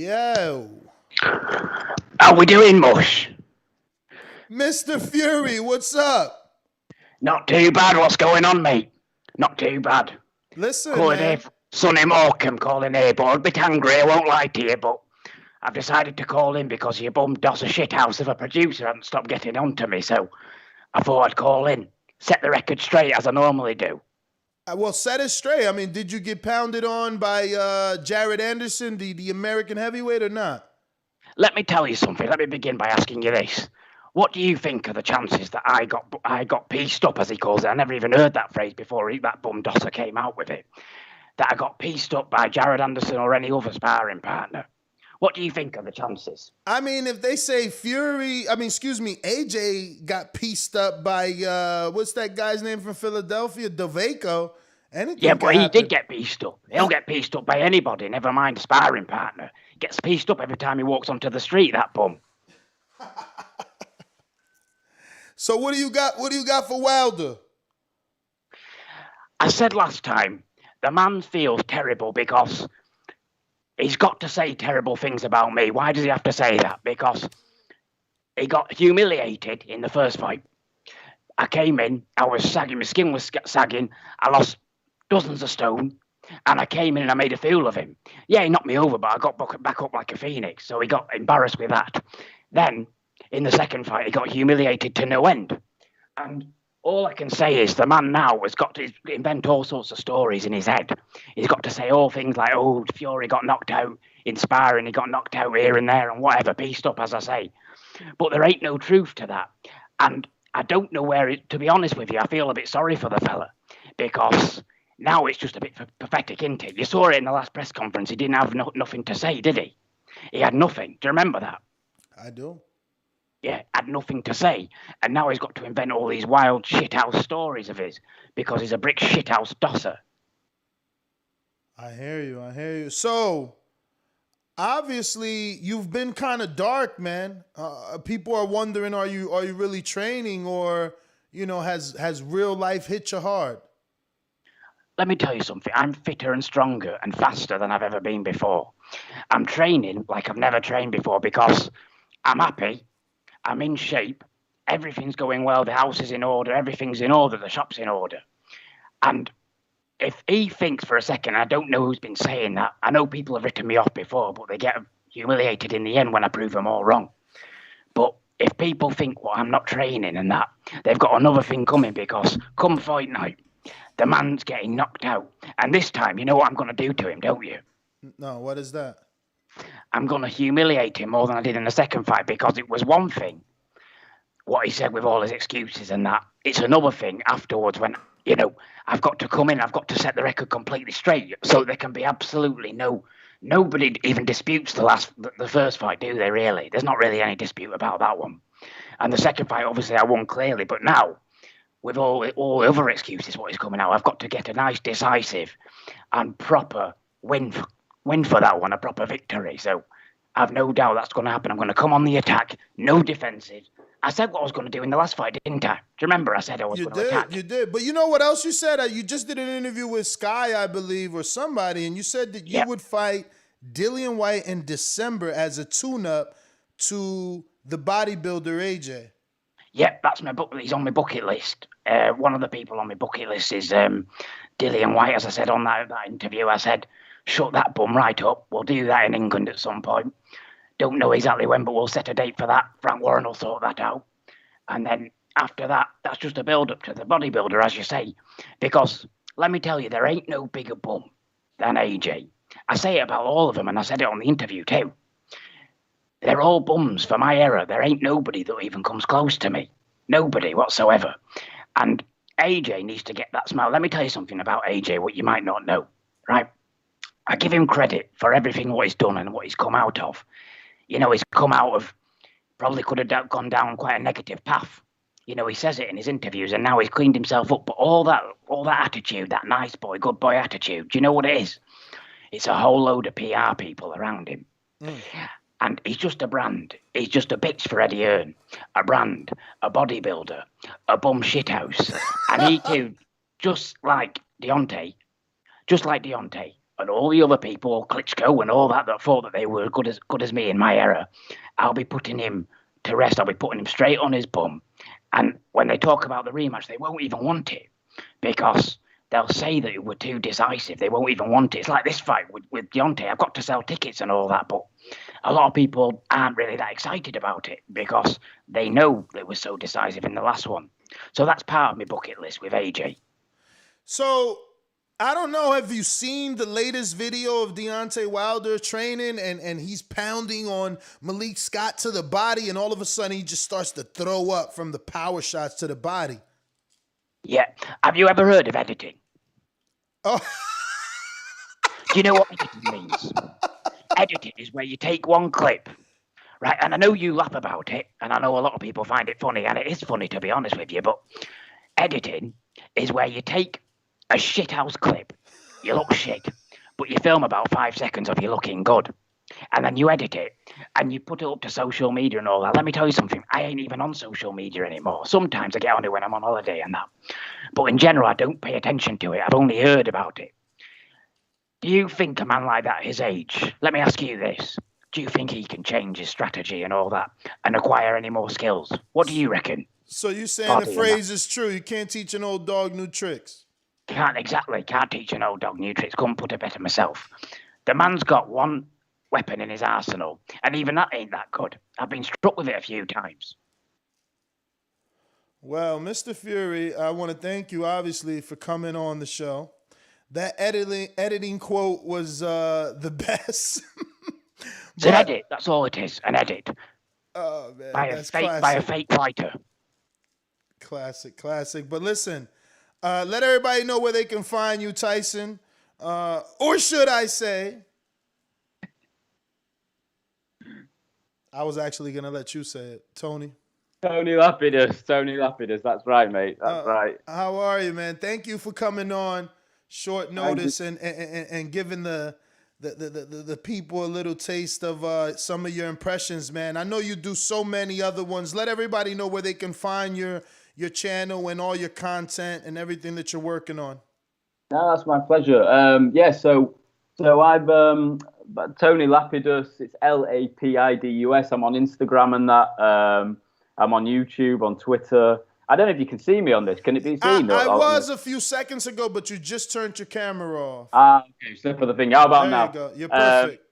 Yo. How we doing, Mush? Mr. Fury, what's up? Not too bad. What's going on, mate? Not too bad. Listen, Calling man. here, Sonny Morecambe calling here, but I'm a bit angry, I won't lie to you, but I've decided to call in because your bum does a shithouse of a producer hasn't stopped getting on to me, so I thought I'd call in, set the record straight as I normally do. Well, set it straight. I mean, did you get pounded on by Jared Anderson, the American heavyweight, or not? Let me tell you something. Let me begin by asking you this. What do you think are the chances that I got pieced up, as he calls it? I never even heard that phrase before that bum dosser came out with it. That I got pieced up by Jared Anderson or any other sparring partner. What do you think are the chances? I mean, if they say AJ got pieced up by, what's that guy's name from Philadelphia? Doveco. Yeah, but he did get pieced up. He'll get pieced up by anybody, never mind a sparring partner. Gets pieced up every time he walks onto the street, that bum. So what do you got? What do you got for Wilder? I said last time, the man feels terrible because he's got to say terrible things about me. Why does he have to say that? Because he got humiliated in the first fight. I came in, I was sagging, my skin was sagging, I lost dozens of stone, and I came in and I made a fool of him. Yeah, he knocked me over, but I got back up like a phoenix, so he got embarrassed with that. Then, in the second fight, he got humiliated to no end. And all I can say is the man now has got to invent all sorts of stories in his head. He's got to say all things like, oh, Fury got knocked out in sparring, he got knocked out here and there and whatever, pieced up, as I say. But there ain't no truth to that. And I don't know to be honest with you, I feel a bit sorry for the fella because now it's just a bit pathetic, isn't it? You saw it in the last press conference. He didn't have nothing to say, did he? He had nothing. Do you remember that? I do. Yeah, had nothing to say. And now he's got to invent all these wild shithouse stories of his because he's a brick shithouse dosser. I hear you. So, obviously, you've been kind of dark, man. People are wondering, are you really training, or has real life hit you hard? Let me tell you something. I'm fitter and stronger and faster than I've ever been before. I'm training like I've never trained before because I'm happy. I'm in shape. Everything's going well. The house is in order. Everything's in order. The shop's in order. And if he thinks for a second, I don't know who's been saying that. I know people have written me off before, but they get humiliated in the end when I prove them all wrong. But if people think, well, I'm not training and that, they've got another thing coming because come fight night, the man's getting knocked out. And this time, you know what I'm going to do to him, don't you? No, what is that? I'm going to humiliate him more than I did in the second fight because it was one thing, what he said with all his excuses and that. It's another thing afterwards when, I've got to come in, I've got to set the record completely straight so there can be absolutely nobody even disputes the first fight, do they really? There's not really any dispute about that one. And the second fight, obviously, I won clearly, but now, with all the other excuses, what is coming out, I've got to get a nice, decisive and proper win for that one, a proper victory. So I've no doubt that's going to happen. I'm going to come on the attack, no defensive. I said what I was going to do in the last fight, didn't I? Do you remember I said I was going to attack? You did. But you know what else you said? You just did an interview with Sky, I believe, or somebody, and you said that you would fight Dillian Whyte in December as a tune-up to the bodybuilder AJ. Yeah, that's my book. He's on my bucket list. One of the people on my bucket list is Dillian Whyte. As I said on that interview, I said, shut that bum right up. We'll do that in England at some point. Don't know exactly when, but we'll set a date for that. Frank Warren will sort that out. And then after that, that's just a build-up to the bodybuilder, as you say. Because, let me tell you, there ain't no bigger bum than AJ. I say it about all of them, and I said it on the interview too. They're all bums for my era. There ain't nobody that even comes close to me. Nobody whatsoever. And AJ needs to get that smile. Let me tell you something about AJ, what you might not know, right? I give him credit for everything what he's done and what he's come out of. He's come out of, probably could have gone down quite a negative path. He says it in his interviews, and now he's cleaned himself up. But all that attitude, that nice boy, good boy attitude, do you know what it is? It's a whole load of PR people around him. And he's just a brand. He's just a bitch for Eddie Hearn, a brand, a bodybuilder, a bum shithouse. And he too, just like Deontay, and all the other people, Klitschko and all that thought that they were good as me in my era, I'll be putting him to rest. I'll be putting him straight on his bum. And when they talk about the rematch, they won't even want it because they'll say that it were too decisive. They won't even want it. It's like this fight with Deontay. I've got to sell tickets and all that, but a lot of people aren't really that excited about it because they know it was so decisive in the last one. So that's part of my bucket list with AJ. So, I don't know, have you seen the latest video of Deontay Wilder training and he's pounding on Malik Scott to the body and all of a sudden he just starts to throw up from the power shots to the body? Yeah. Have you ever heard of editing? Oh. Do you know what editing means? Editing is where you take one clip, right? And I know you laugh about it, and I know a lot of people find it funny, and it is funny to be honest with you, but editing is where you take a shithouse clip, you look shit, but you film about 5 seconds of you looking good, and then you edit it, and you put it up to social media and all that. Let me tell you something, I ain't even on social media anymore. Sometimes I get on it when I'm on holiday and that, but in general, I don't pay attention to it. I've only heard about it. Do you think a man like that at his age, let me ask you this, do you think he can change his strategy and all that and acquire any more skills? What do you reckon? So you're saying the phrase is true, you can't teach an old dog new tricks? Can't teach an old dog new tricks. Couldn't put it better myself. The man's got one weapon in his arsenal, and even that ain't that good. I've been struck with it a few times. Well, Mr. Fury, I want to thank you, obviously, for coming on the show. That editing quote was the best. It's an edit. That's all it is. An edit. Oh, man. By a fake fighter. Classic. But listen, let everybody know where they can find you, Tyson. Or should I say, I was actually going to let you say it. Tony Lapidus. That's right, mate. That's right. How are you, man? Thank you for coming on short notice and giving the people a little taste of some of your impressions, man. I know you do so many other ones. Let everybody know where they can find your channel and all your content and everything that you're working on. No, that's my pleasure. So I've Tony Lapidus. It's Lapidus. I'm on Instagram and that. I'm on YouTube, on Twitter. I don't know if you can see me on this. Can it be seen? I was a few seconds ago, but you just turned your camera off. Okay, slip of the finger. How about now? There you go. You're perfect.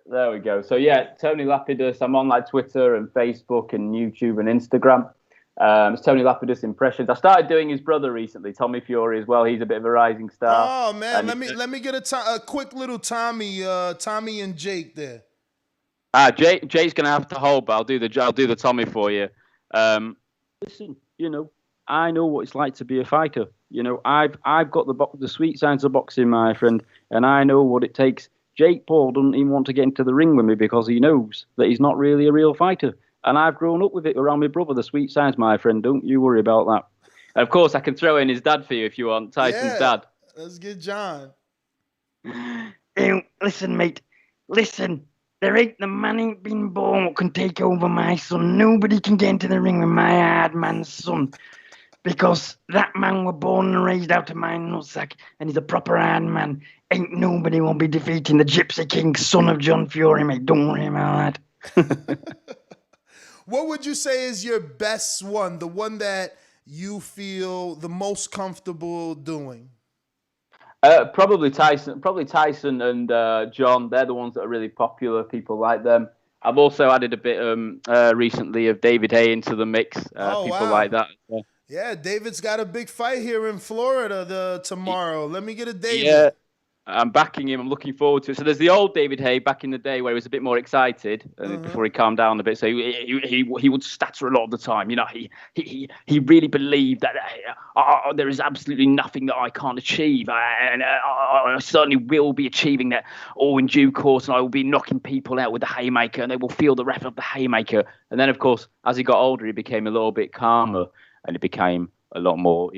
There we go. So yeah, Tony Lapidus. I'm on like Twitter and Facebook and YouTube and Instagram. It's Tony Lapidus impressions. I started doing his brother recently, Tommy Fury as well. He's a bit of a rising star. Oh man, let me get a quick little Tommy and Jake there. Jake's gonna have to hold, but I'll do the Tommy for you. Listen, I know what it's like to be a fighter. I've got the sweet science of boxing, my friend, and I know what it takes. Jake Paul doesn't even want to get into the ring with me because he knows that he's not really a real fighter. And I've grown up with it around my brother, the sweet science, my friend. Don't you worry about that. And of course, I can throw in his dad for you if you want, Tyson's dad. Let's get John. Listen, mate. Listen. The man ain't been born what can take over my son. Nobody can get into the ring with my hard man's son. Because that man were born and raised out of my nutsack, and he's a proper hard man. Ain't nobody will be defeating the Gypsy King, son of John Fury, mate. Don't worry about that. What would you say is your best one, the one that you feel the most comfortable doing? Probably Tyson and John. They're the ones that are really popular. People like them. I've also added a bit recently of David Haye into the mix. People like that. Yeah, David's got a big fight here in Florida tomorrow. Let me get a David. Yeah, I'm backing him. I'm looking forward to it. So there's the old David Haye back in the day where he was a bit more excited before he calmed down a bit. So he would stutter a lot of the time. He really believed that there is absolutely nothing that I can't achieve, and I certainly will be achieving that all in due course. And I will be knocking people out with the haymaker, and they will feel the wrath of the haymaker. And then, of course, as he got older, he became a little bit calmer, and it became a lot more,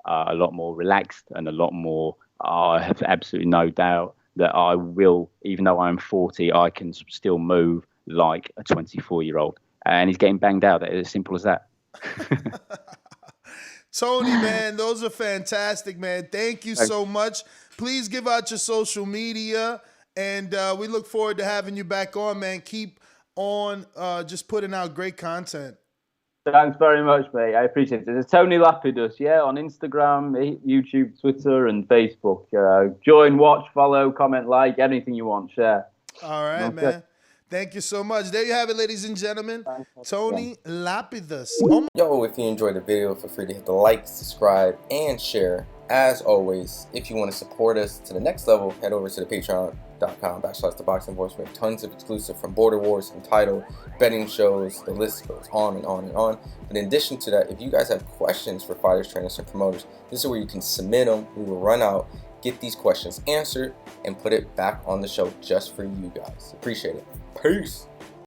a lot more relaxed and a lot more. I have absolutely no doubt that I will, even though I'm 40, I can still move like a 24-year-old. And he's getting banged out. It's as simple as that. Tony, man, those are fantastic, man. Thank you so much. Please give out your social media, and we look forward to having you back on, man. Keep on just putting out great content. Thanks very much, mate. I appreciate it. It's Tony Lapidus, yeah, on Instagram, YouTube, Twitter, and Facebook. Join, watch, follow, comment, like, anything you want, share. All right, man. Thank you so much. There you have it, ladies and gentlemen. Tony Lapidus. Yo, if you enjoyed the video, feel free to hit the like, subscribe, and share. As always, if you want to support us to the next level, head over to the patreon.com/ThaBoxingVoice. We have tons of exclusive from Border Wars and title, betting shows, the list goes on and on and on. But in addition to that, if you guys have questions for fighters, trainers, and promoters, this is where you can submit them. We will run out, get these questions answered, and put it back on the show just for you guys. Appreciate it. Peace.